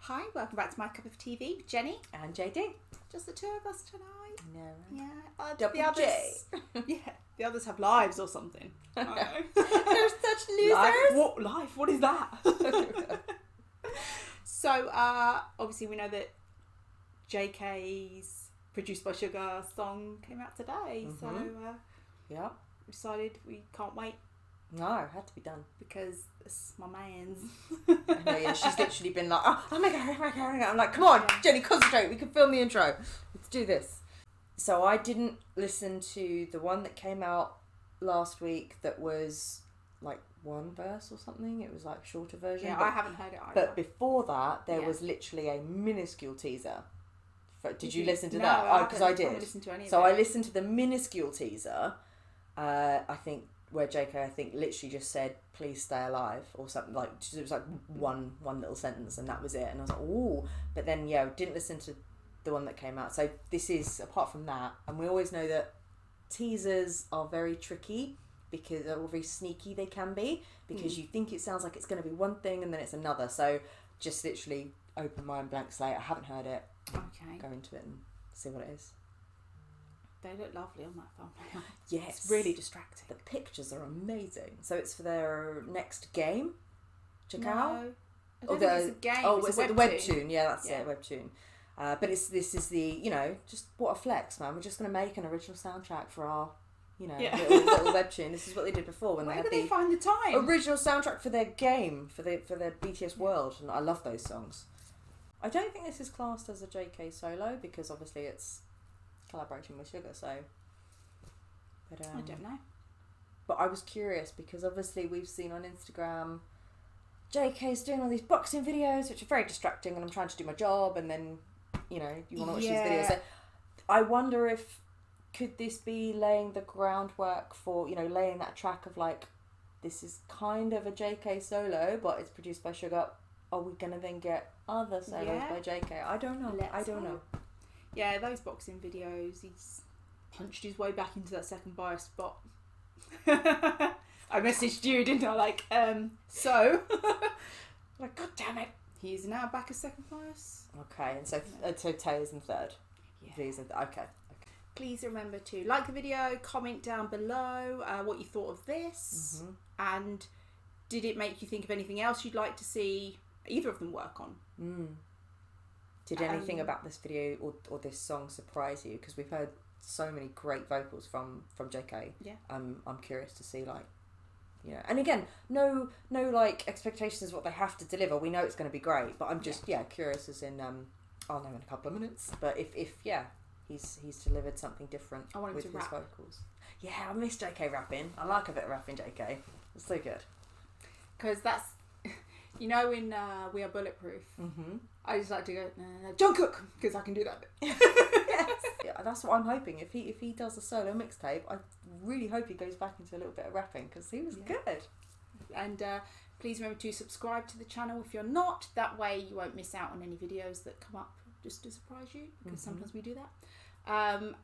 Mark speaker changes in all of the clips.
Speaker 1: Hi, welcome back to My Cup of TV. Jenny.
Speaker 2: And JD.
Speaker 1: Just the two of us tonight.
Speaker 2: No, right?
Speaker 1: Yeah.
Speaker 2: Double
Speaker 1: the others,
Speaker 2: J.
Speaker 1: Yeah. The others have lives or something.
Speaker 2: They're such losers.
Speaker 1: Life? What is that? So, obviously we know that JK's Produced by SUGA song came out today. So,
Speaker 2: yeah,
Speaker 1: we decided we can't wait
Speaker 2: no, it had to be done.
Speaker 1: because it's my man's.
Speaker 2: I know, yeah, she's literally been like, oh my god. I'm like, come on, Jenny, concentrate. We can film the intro. Let's do this. So I didn't listen to the one that came out last week that was like one verse or something. It was like a shorter version.
Speaker 1: Yeah,
Speaker 2: but,
Speaker 1: I haven't heard it either.
Speaker 2: But before that, there
Speaker 1: Yeah.
Speaker 2: was literally a minuscule teaser. Did you
Speaker 1: you?
Speaker 2: listen to
Speaker 1: No,
Speaker 2: that?
Speaker 1: I
Speaker 2: Because I
Speaker 1: haven't
Speaker 2: did.
Speaker 1: listened to any of
Speaker 2: So
Speaker 1: it.
Speaker 2: I listened to the minuscule teaser. I think where JK literally just said, "Please stay alive" or something like. It was like one little sentence, and that was it. And I was like, "Ooh!" But then didn't listen to the one that came out. So this is apart from that, and we always know that teasers are very tricky because they're very sneaky. They can be because you think it sounds like it's going to be one thing and then it's another. So just literally open mind, blank slate. I haven't heard it.
Speaker 1: Okay.
Speaker 2: Go into it and see what it is.
Speaker 1: They look lovely on that thumbnail.
Speaker 2: Yes.
Speaker 1: It's really distracting.
Speaker 2: The pictures are amazing. So it's for their next game, Jung Kook.
Speaker 1: No, I don't think it's a game.
Speaker 2: Oh,
Speaker 1: it's
Speaker 2: was
Speaker 1: a
Speaker 2: it the
Speaker 1: webtoon.
Speaker 2: webtoon? Yeah, that's
Speaker 1: Yeah.
Speaker 2: it, webtoon. But this is the, just what a flex, man. We're just going to make an original soundtrack for our, little webtoon. This is what they did before when
Speaker 1: Where
Speaker 2: they
Speaker 1: do
Speaker 2: had
Speaker 1: they
Speaker 2: the
Speaker 1: find the time?
Speaker 2: original soundtrack for their game, for their BTS World. And I love those songs. I don't think this is classed as a JK solo because obviously it's collaborating with SUGA, so... But,
Speaker 1: I don't know.
Speaker 2: But I was curious because obviously we've seen on Instagram JK's doing all these boxing videos which are very distracting and I'm trying to do my job and then, you want to watch these videos. So I wonder if could this be laying the groundwork for, laying that track of like, this is kind of a JK solo but it's produced by SUGA. Are we going to then get other solos by JK? I don't know. I don't know.
Speaker 1: Yeah, those boxing videos, he's punched his way back into that second bias spot. I messaged you, didn't I? Like, so.
Speaker 2: Like, God damn it.
Speaker 1: He's now back as second bias.
Speaker 2: Okay, and so Taylor's in third.
Speaker 1: Yeah.
Speaker 2: These are okay.
Speaker 1: Please remember to like the video, comment down below what you thought of this, and did it make you think of anything else you'd like to see either of them work on?
Speaker 2: Did anything about this video or this song surprise you? Because we've heard so many great vocals from JK.
Speaker 1: Yeah.
Speaker 2: I'm curious to see and again, no like expectations of what they have to deliver. We know it's going to be great, but I'm just curious as in I'll know in a couple of minutes. But if he's delivered something different with his vocals. Yeah, I miss JK rapping. I like a bit of rapping JK. It's so good.
Speaker 1: Because that's, in We Are Bulletproof, I just like to go, Jung Kook, because I can do that bit.
Speaker 2: Yes. Yeah, that's what I'm hoping. If he does a solo mixtape, I really hope he goes back into a little bit of rapping, because he was good.
Speaker 1: And please remember to subscribe to the channel if you're not. That way you won't miss out on any videos that come up just to surprise you, because sometimes we do that.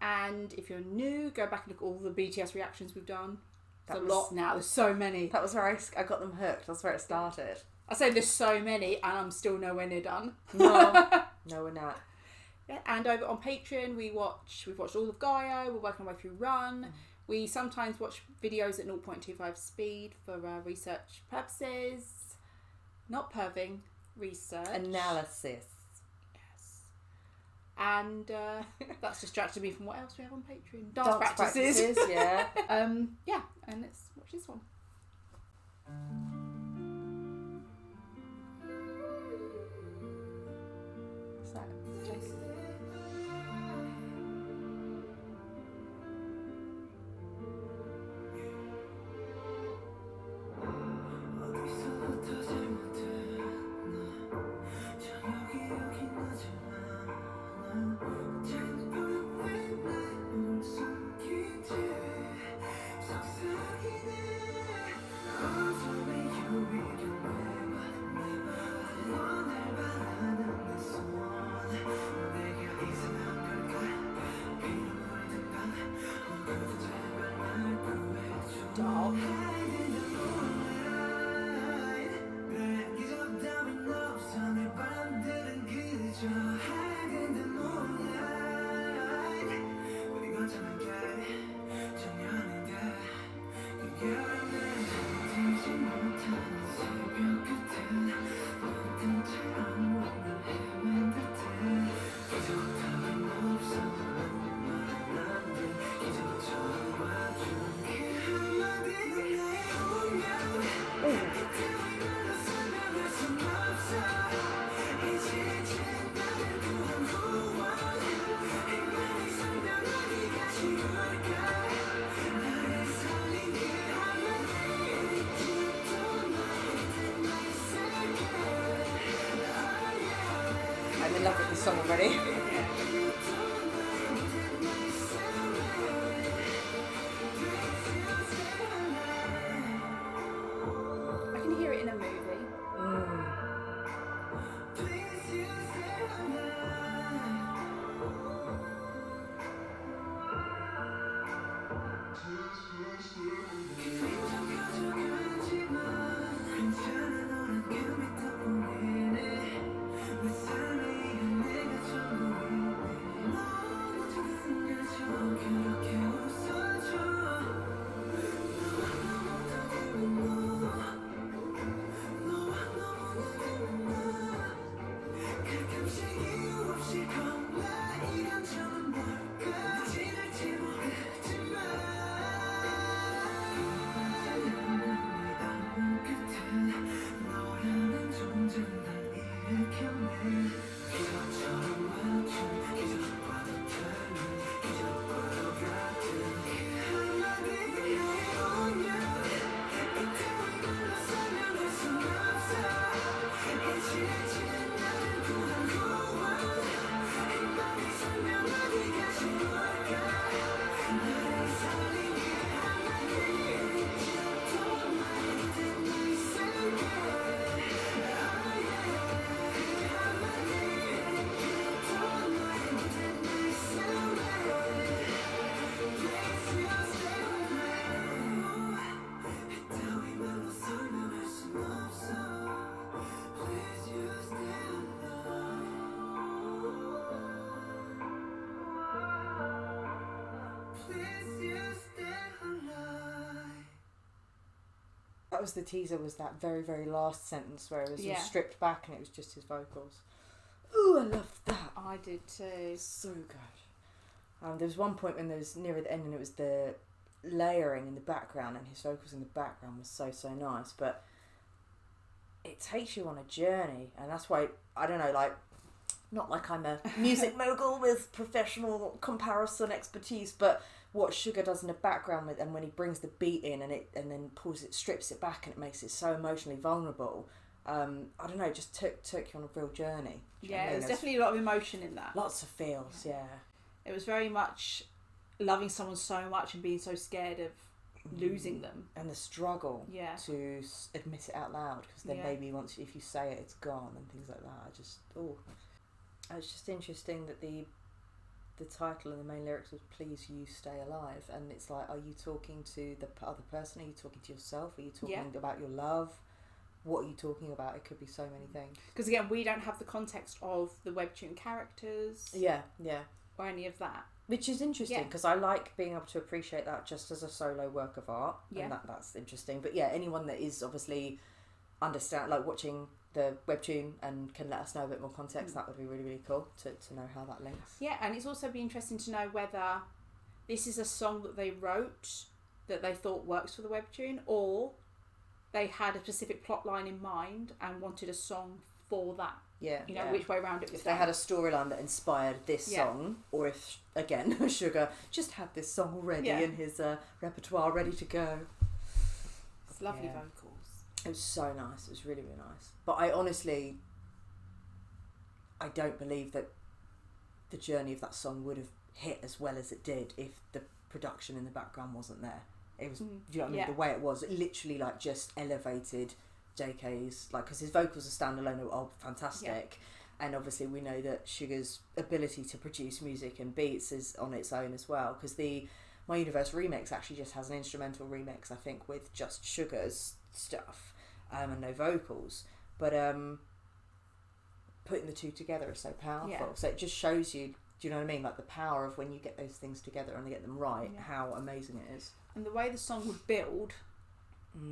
Speaker 1: And if you're new, go back and look at all the BTS reactions we've done. There's a lot now. There's so many.
Speaker 2: That was where I got them hooked. That's where it started.
Speaker 1: I say there's so many, and I'm still nowhere near done.
Speaker 2: No, we're not.
Speaker 1: Yeah, and over on Patreon, we've watched all of Gaia. We're working our way through Run. We sometimes watch videos at 0.25 speed for research purposes. Not perving, research.
Speaker 2: Analysis.
Speaker 1: Yes. And that's distracted me from what else we have on Patreon. Dance practices.
Speaker 2: Yeah.
Speaker 1: Yeah, and let's watch this one.
Speaker 2: in love with this song already.
Speaker 1: I can hear it in a movie.
Speaker 2: That was the teaser, was that very, very last sentence where it was all stripped back and it was just his vocals. Ooh, I loved that.
Speaker 1: I did too.
Speaker 2: So good. There was one point when there was near the end and it was the layering in the background and his vocals in the background was so, so nice. But it takes you on a journey, and that's why, I don't know, like, not like I'm a music mogul with professional comparison expertise, but what SUGA does in the background with, and when he brings the beat in and then strips it back and it makes it so emotionally vulnerable. I don't know, just took you on a real journey.
Speaker 1: Yeah, there's definitely a lot of emotion in that.
Speaker 2: Lots of feels, yeah.
Speaker 1: It was very much loving someone so much and being so scared of losing them. And
Speaker 2: the struggle to admit it out loud, because then maybe once, if you say it, it's gone and things like that. It's just interesting that the title and the main lyrics was "Please You Stay Alive," and it's like, are you talking to the other person? Are you talking to yourself? Are you talking about your love? What are you talking about? It could be so many things. Because
Speaker 1: again, we don't have the context of the webtoon characters.
Speaker 2: Yeah.
Speaker 1: Or any of that.
Speaker 2: Which is interesting, because I like being able to appreciate that just as a solo work of art.
Speaker 1: Yeah.
Speaker 2: And that's interesting. But yeah, anyone that is obviously watching the webtoon and can let us know a bit more context, that would be really, really cool to know how that links.
Speaker 1: Yeah, and it's also be interesting to know whether this is a song that they wrote that they thought works for the webtoon, or they had a specific plot line in mind and wanted a song for that.
Speaker 2: Yeah.
Speaker 1: You know, which way around it was.
Speaker 2: If they had a storyline that inspired this song, or if, again, SUGA just had this song already in his repertoire ready to go.
Speaker 1: It's lovely vocals.
Speaker 2: It was so nice. It was really, really nice. But I don't believe that the journey of that song would have hit as well as it did if the production in the background wasn't there. It was, do you know what I mean? The way it was, it literally just elevated JK's, because his vocals are standalone are fantastic. And obviously we know that SUGA's ability to produce music and beats is on its own as well, because the My Universe remix actually just has an instrumental remix, I think, with just SUGA's stuff. And no vocals, but putting the two together is so powerful. So it just shows you, do you know what I mean, like the power of when you get those things together and they get them right, how amazing it is.
Speaker 1: And the way the song would build,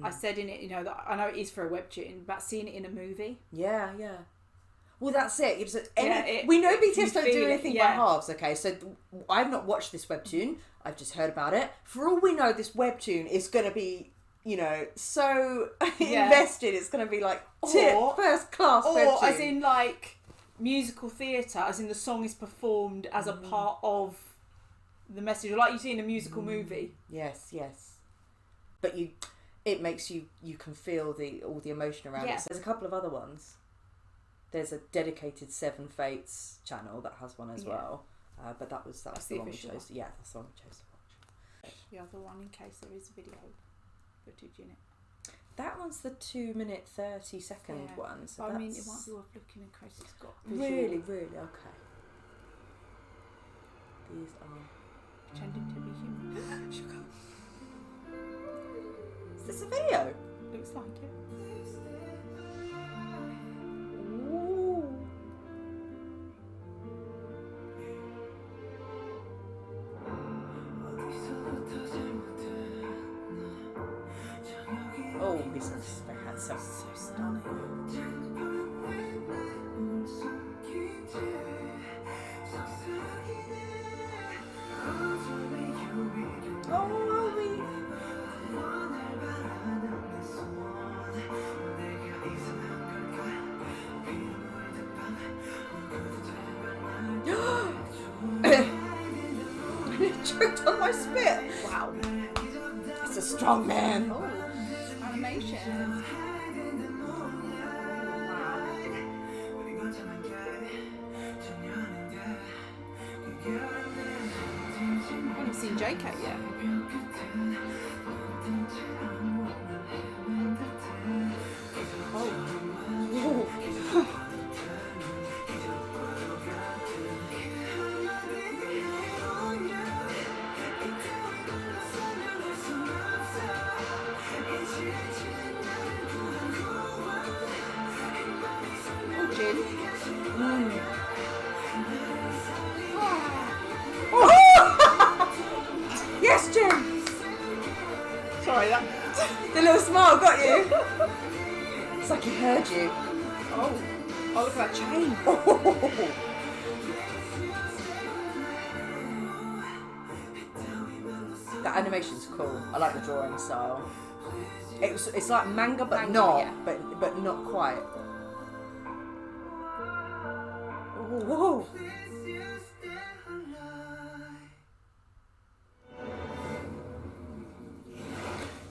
Speaker 1: I said in it, that I know it is for a webtoon, but seeing it in a movie.
Speaker 2: Yeah. Well, that's it. We know BTS don't do anything by halves, okay? So I've not watched this webtoon. I've just heard about it. For all we know, this webtoon is going to be, so invested. It's going to be first class webtoon.
Speaker 1: Or as in musical theatre, as in the song is performed as a part of the message, or like you see in a musical movie.
Speaker 2: Yes. But it makes you can feel all the emotion around it. So there's a couple of other ones There's a dedicated Seven Fates channel that has one as well. But that's the one we chose.
Speaker 1: One.
Speaker 2: Yeah, that's the one we chose to watch.
Speaker 1: The other one, in case there is a video footage in it.
Speaker 2: That one's the 2-minute 30-second one. So
Speaker 1: I mean, it might be worth looking in case it's got visual.
Speaker 2: Really, okay. These are
Speaker 1: pretending to be human. Sugar.
Speaker 2: Is this a video?
Speaker 1: Looks like it.
Speaker 2: Ooh. Oh, he's very handsome.
Speaker 1: So stunning.
Speaker 2: Oh, choked on my spit.
Speaker 1: Wow.
Speaker 2: It's a strong man.
Speaker 1: Oh, animation. I haven't seen JK yet.
Speaker 2: Yes, Jim.
Speaker 1: Sorry, that.
Speaker 2: The little smile got you. It's like he heard you.
Speaker 1: Oh, look at that chain.
Speaker 2: That animation's cool. I like the drawing style. It's like manga, but
Speaker 1: Manga,
Speaker 2: not,
Speaker 1: yeah.
Speaker 2: but not quite. Whoa.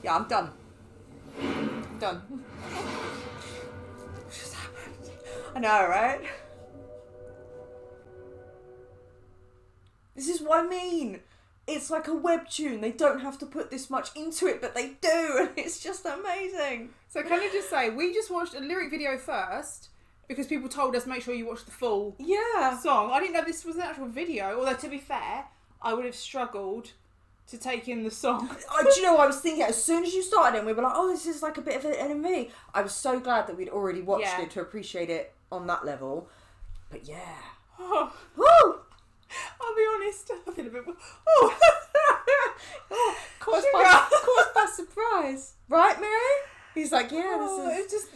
Speaker 2: Yeah, I'm done. Done. What just happened? I know, right? This is what I mean. It's like a webtoon. They don't have to put this much into it, but they do, and it's just amazing.
Speaker 1: So can I just say, we just watched a lyric video first because people told us make sure you watch the full song. I didn't know this was an actual video, although to be fair, I would have struggled to take in the song.
Speaker 2: Do you know what I was thinking? As soon as you started it, we were like, oh, this is like a bit of an enemy. I was so glad that we'd already watched it to appreciate it on that level. But yeah.
Speaker 1: Oh.
Speaker 2: Woo!
Speaker 1: I'll be honest, I feel a bit... Oh!
Speaker 2: Caught by surprise. Right, Mary? He's like, yeah, this is...
Speaker 1: It's just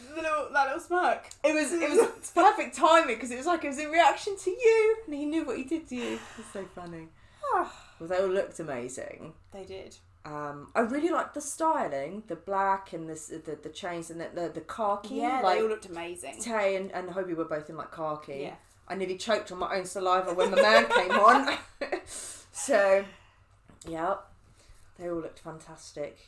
Speaker 1: that little smirk.
Speaker 2: It was perfect timing because it was in reaction to you, and he knew what he did to you. It's so funny. Well, they all looked amazing.
Speaker 1: They did.
Speaker 2: I really liked the styling, the black and the chains and the khaki.
Speaker 1: Yeah,
Speaker 2: like,
Speaker 1: they all looked amazing.
Speaker 2: Tay and Hobie were both in like khaki.
Speaker 1: Yeah.
Speaker 2: I nearly choked on my own saliva when the man came on. So, yeah, they all looked fantastic.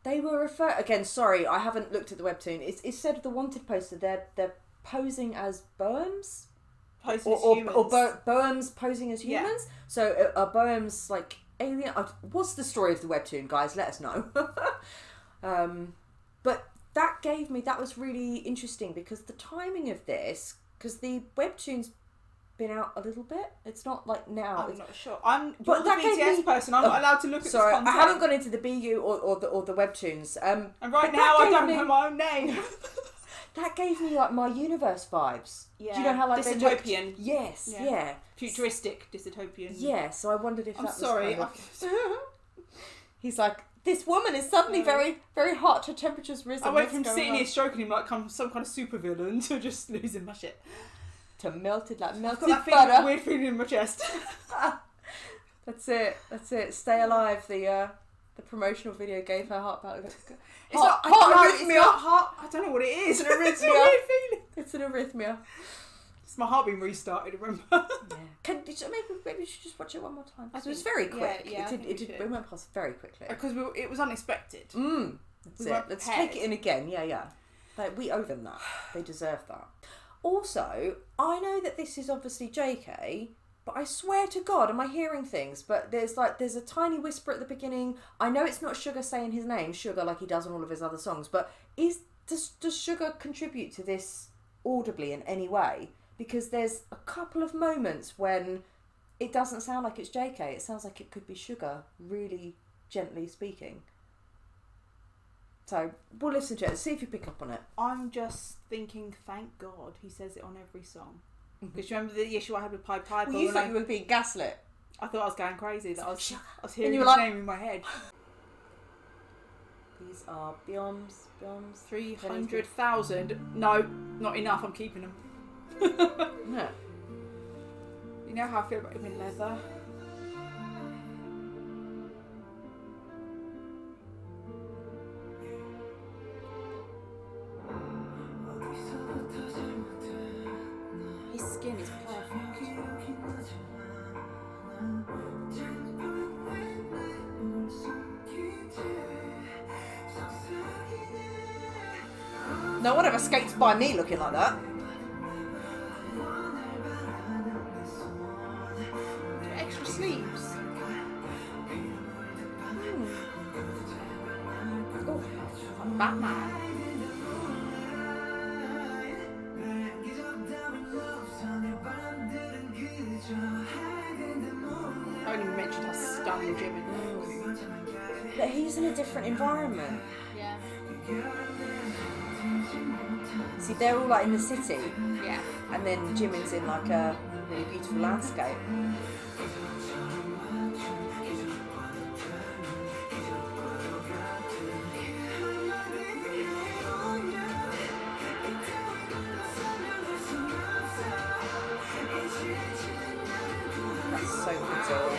Speaker 2: They were again. Sorry, I haven't looked at the webtoon. It said the wanted poster. They're posing as Boems.
Speaker 1: Posing as humans.
Speaker 2: Or Boems posing as humans. Yeah. So are Boems like alien? What's the story of the webtoon, guys? Let us know. But that was really interesting because the timing of this, because the webtoon's been out a little bit. It's not like now.
Speaker 1: I'm not sure. I'm the BTS person. I'm not allowed to look at
Speaker 2: sorry,
Speaker 1: this content.
Speaker 2: I haven't gone into the BU or the webtoons.
Speaker 1: And right now I don't know my own name.
Speaker 2: That gave me like My Universe vibes.
Speaker 1: Yeah.
Speaker 2: Do you know how like
Speaker 1: dystopian?
Speaker 2: Yes. Yeah.
Speaker 1: Futuristic dystopian.
Speaker 2: Yeah. So I wondered if
Speaker 1: I'm
Speaker 2: that
Speaker 1: sorry.
Speaker 2: was kind of... He's like, this woman is suddenly very, very hot. Her temperature's risen.
Speaker 1: I went from sitting here stroking him like some kind of super villain to just losing my shit.
Speaker 2: To melted like melted
Speaker 1: I've got
Speaker 2: butter.
Speaker 1: that weird feeling in my chest.
Speaker 2: That's it. Stay Alive. The promotional video gave her heart palpitation.
Speaker 1: It's not heart. I don't know what it is.
Speaker 2: It's an arrhythmia.
Speaker 1: It's a weird feeling.
Speaker 2: It's an arrhythmia.
Speaker 1: It's my heart being restarted. Remember?
Speaker 2: Yeah. Maybe you should just watch it one more time. It was very quick.
Speaker 1: Yeah,
Speaker 2: it went past very quickly.
Speaker 1: Because it was unexpected.
Speaker 2: That's it. Let's take it in again. Yeah. Like, we owe them that. They deserve that. Also, I know that this is obviously JK, but I swear to God, am I hearing things? But there's a tiny whisper at the beginning. I know it's not SUGA saying his name, SUGA, like he does on all of his other songs, but does SUGA contribute to this audibly in any way? Because there's a couple of moments when it doesn't sound like it's JK. It sounds like it could be SUGA, really gently speaking. So we'll listen to it and see if you pick up on it.
Speaker 1: I'm just thinking, thank God he says it on every song. Because you remember the issue I had with Pied Piper?
Speaker 2: Well, you thought you were being gaslit.
Speaker 1: I thought I was going crazy. That I was
Speaker 2: And
Speaker 1: hearing
Speaker 2: you
Speaker 1: his
Speaker 2: were like-
Speaker 1: name in my head.
Speaker 2: These are Bioms.
Speaker 1: 300,000. No, not enough. I'm keeping them.
Speaker 2: Yeah.
Speaker 1: You know how I feel about him in leather? His skin is perfect.
Speaker 2: No one ever skates by me looking like that.
Speaker 1: Extra sleeves. Oh, like Batman. I haven't even mentioned how stunning Jim is.
Speaker 2: But he's in a different environment.
Speaker 1: Yeah.
Speaker 2: See, they're all like in the city,
Speaker 1: Yeah.
Speaker 2: and then Jimin's in like a really beautiful landscape. That's so pretty.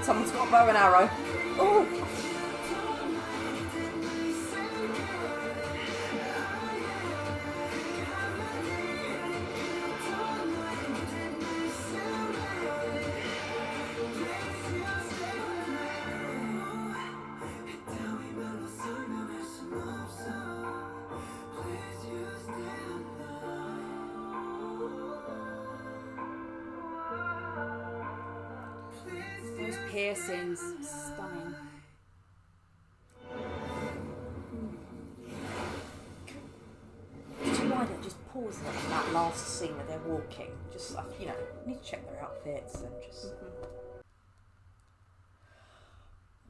Speaker 2: Someone's got a bow and arrow. Oh!
Speaker 1: Those piercings, stunning.
Speaker 2: Did you mind it? Just pause it on that last scene where they're walking. Just, you know, need to check their outfits and just...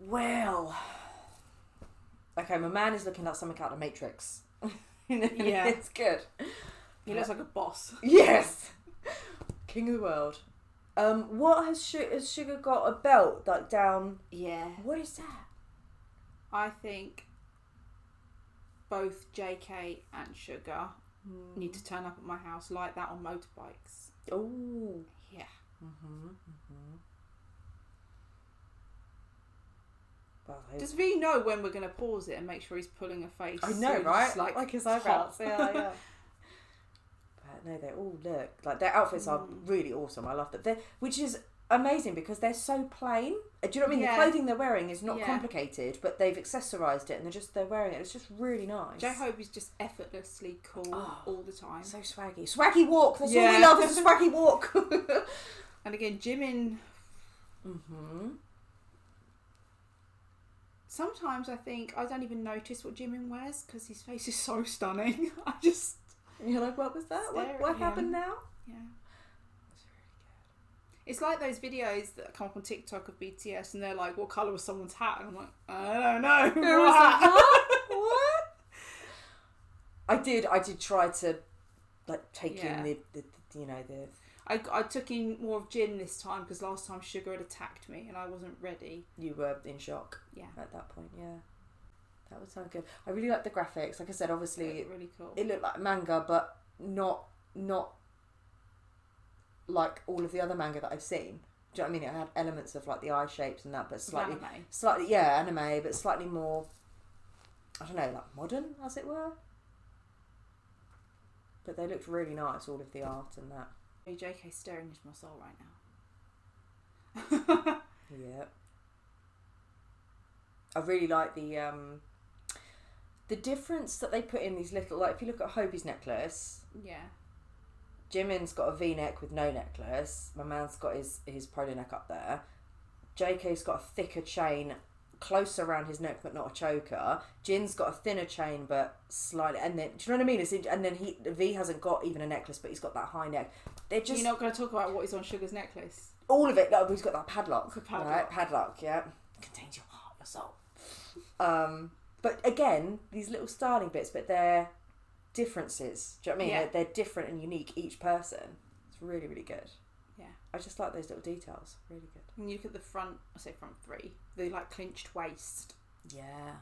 Speaker 2: Well... Okay, my man is looking like something out of Matrix.
Speaker 1: Yeah.
Speaker 2: It's good.
Speaker 1: He looks like a boss.
Speaker 2: Yes! King of the world. What has SUGA got a belt like down?
Speaker 1: Yeah.
Speaker 2: What is that?
Speaker 1: I think both JK and SUGA need to turn up at my house like that on motorbikes.
Speaker 2: Oh.
Speaker 1: Yeah.
Speaker 2: Well,
Speaker 1: Does V know when we're going to pause it and make sure he's pulling a face?
Speaker 2: I know,
Speaker 1: so
Speaker 2: right?
Speaker 1: it's like
Speaker 2: his
Speaker 1: hot.
Speaker 2: eyebrows. Yeah. But no, they all look like their outfits are really awesome. I love that. Which is amazing because they're so plain. Do you know what I mean?
Speaker 1: Yeah.
Speaker 2: The clothing they're wearing is not
Speaker 1: Yeah.
Speaker 2: complicated, but they've accessorised it and they're wearing it. It's just really nice.
Speaker 1: J-Hope is just effortlessly cool all the time.
Speaker 2: So swaggy. Swaggy walk. That's all we love is a swaggy walk.
Speaker 1: And again, Jimin. Sometimes I think I don't even notice what Jimin wears because his face is so stunning. I just...
Speaker 2: You're like, what was that? What happened now?
Speaker 1: Yeah. That's really good. It's like those videos that come up on TikTok of BTS and they're like, what colour was someone's hat? And I'm like, I don't know.
Speaker 2: What? I did try to like take in the
Speaker 1: I took in more of Jin this time because last time SUGA had attacked me and I wasn't ready.
Speaker 2: You were in shock.
Speaker 1: Yeah.
Speaker 2: At that point, yeah. That would sound good. I really like the graphics. Like I said, obviously,
Speaker 1: Really cool.
Speaker 2: it looked like manga, but not like all of the other manga that I've seen. Do you know what I mean? It had elements of like the eye shapes and that, but slightly, anime, but slightly more, I don't know, like modern, as it were. But they looked really nice, all of the art and that.
Speaker 1: JK's staring into my soul right now.
Speaker 2: Yeah. I really like the The difference that they put in these little, like if you look at Hobie's necklace,
Speaker 1: Yeah.
Speaker 2: Jimin's got a V-neck with no necklace. My man's got his polo neck up there. JK's got a thicker chain closer around his neck but not a choker. Jin's got a thinner chain but slightly, and then do you know what I mean? And then V hasn't got even a necklace but he's got that high neck. They're just,
Speaker 1: You're not going to talk about what is on Sugar's necklace.
Speaker 2: all of it. Like, he's got that padlock.
Speaker 1: The padlock.
Speaker 2: Right? Padlock, yeah. Contains your heart, your soul. But again, these little styling bits, but they're differences. Do you know what I mean?
Speaker 1: Yeah.
Speaker 2: They're different and unique, each person. It's really, really good.
Speaker 1: Yeah.
Speaker 2: I just like those little details. Really good.
Speaker 1: And you look at the front, I say front three, the like clinched waist.
Speaker 2: Yeah.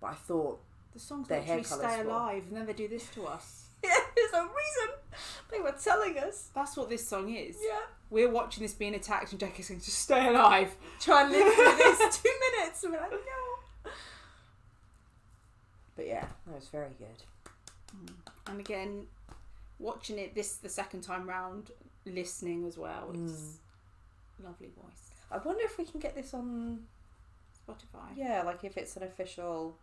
Speaker 2: But I thought,
Speaker 1: The songs
Speaker 2: Their
Speaker 1: literally
Speaker 2: hair colour's
Speaker 1: stay
Speaker 2: full.
Speaker 1: alive, and then they do this to us.
Speaker 2: yeah, there's a reason they were telling us.
Speaker 1: That's what this song is.
Speaker 2: Yeah.
Speaker 1: We're watching this being attacked, and Jackie's saying, "Just stay alive."
Speaker 2: Try and live through this 2 minutes. And we're like, no. But yeah, that was very good.
Speaker 1: And again, watching it the second time round, listening as well. It's lovely voice.
Speaker 2: I wonder if we can get this on
Speaker 1: Spotify.
Speaker 2: Yeah, like if it's an official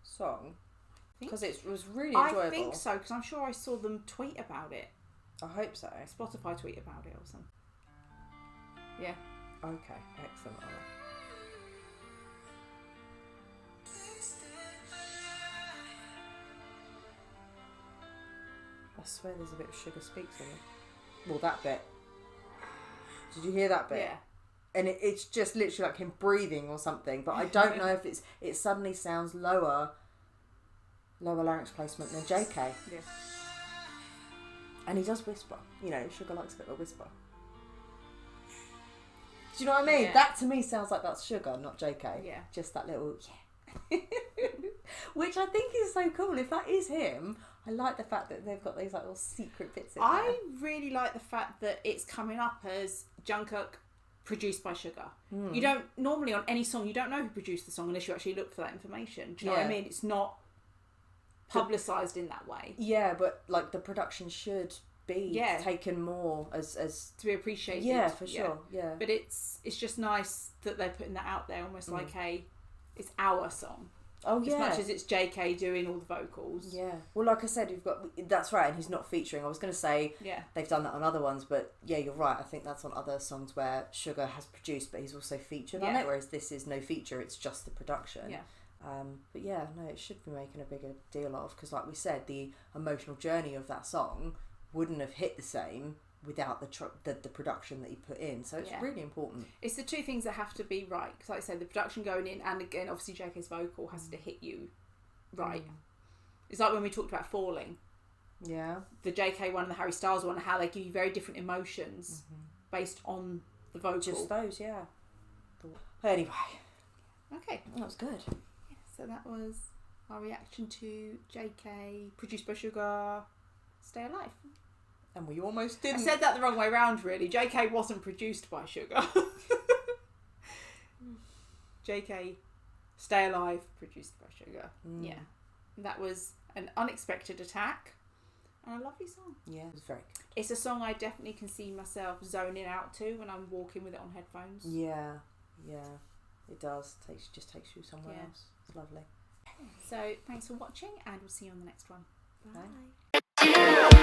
Speaker 2: song. Because it was really
Speaker 1: I
Speaker 2: enjoyable.
Speaker 1: think so, because I'm sure I saw them tweet about it.
Speaker 2: I hope so.
Speaker 1: Spotify tweet about it or something. Yeah.
Speaker 2: Okay, excellent. All right. I swear there's a bit of Sugar Speaks in it. Well, that bit. Did you hear that bit?
Speaker 1: Yeah.
Speaker 2: And it's just literally like him breathing or something, but I don't know if it suddenly sounds lower larynx placement than JK.
Speaker 1: Yeah.
Speaker 2: And he does whisper. You know, Sugar likes a bit of a whisper. Do you know what I mean?
Speaker 1: Yeah.
Speaker 2: That to me sounds like that's Sugar, not JK.
Speaker 1: Yeah.
Speaker 2: Just that little yeah. Which I think is so cool. If that is him, I like the fact that they've got these like little secret bits in there.
Speaker 1: I really like the fact that it's coming up as Jungkook produced by Sugar. You don't normally on any song you don't know who produced the song unless you actually look for that information. Do you know what I mean? It's not publicised in that way.
Speaker 2: Yeah, but like the production should be taken more as
Speaker 1: to be appreciated.
Speaker 2: Yeah, for sure. Yeah.
Speaker 1: But it's just nice that they're putting that out there almost like it's our song.
Speaker 2: Oh yeah.
Speaker 1: As much as it's JK doing all the vocals.
Speaker 2: Yeah. Well, like I said, we've got that's right, and he's not featuring. I was going to say they've done that on other ones, but yeah, you're right. I think that's on other songs where Sugar has produced, but he's also featured on it. Whereas this is no feature; it's just the production. Yeah. But yeah, no, it should be making a bigger deal of, because, like we said, the emotional journey of that song wouldn't have hit the same without the production that he put in. So it's really important. It's
Speaker 1: the two things that have to be right. Because like I said, the production going in, and again, obviously JK's vocal has to hit you right. It's like when we talked about Falling.
Speaker 2: Yeah.
Speaker 1: The JK one and the Harry Styles one, how they give you very different emotions based on the vocal.
Speaker 2: Just those, yeah. Anyway.
Speaker 1: Okay.
Speaker 2: That was good.
Speaker 1: Yeah, so that was our reaction to JK, produced by Sugar, Stay Alive.
Speaker 2: And we almost didn't.
Speaker 1: I said that the wrong way round, really. JK wasn't produced by Sugar. JK, Stay Alive, produced by Sugar. Yeah. That was an unexpected attack and a lovely song.
Speaker 2: Yeah, it was very good.
Speaker 1: It's a song I definitely can see myself zoning out to when I'm walking with it on headphones.
Speaker 2: Yeah, yeah. It does. Just takes you somewhere else. It's lovely.
Speaker 1: So, thanks for watching, and we'll see you on the next one. Bye.
Speaker 2: Bye.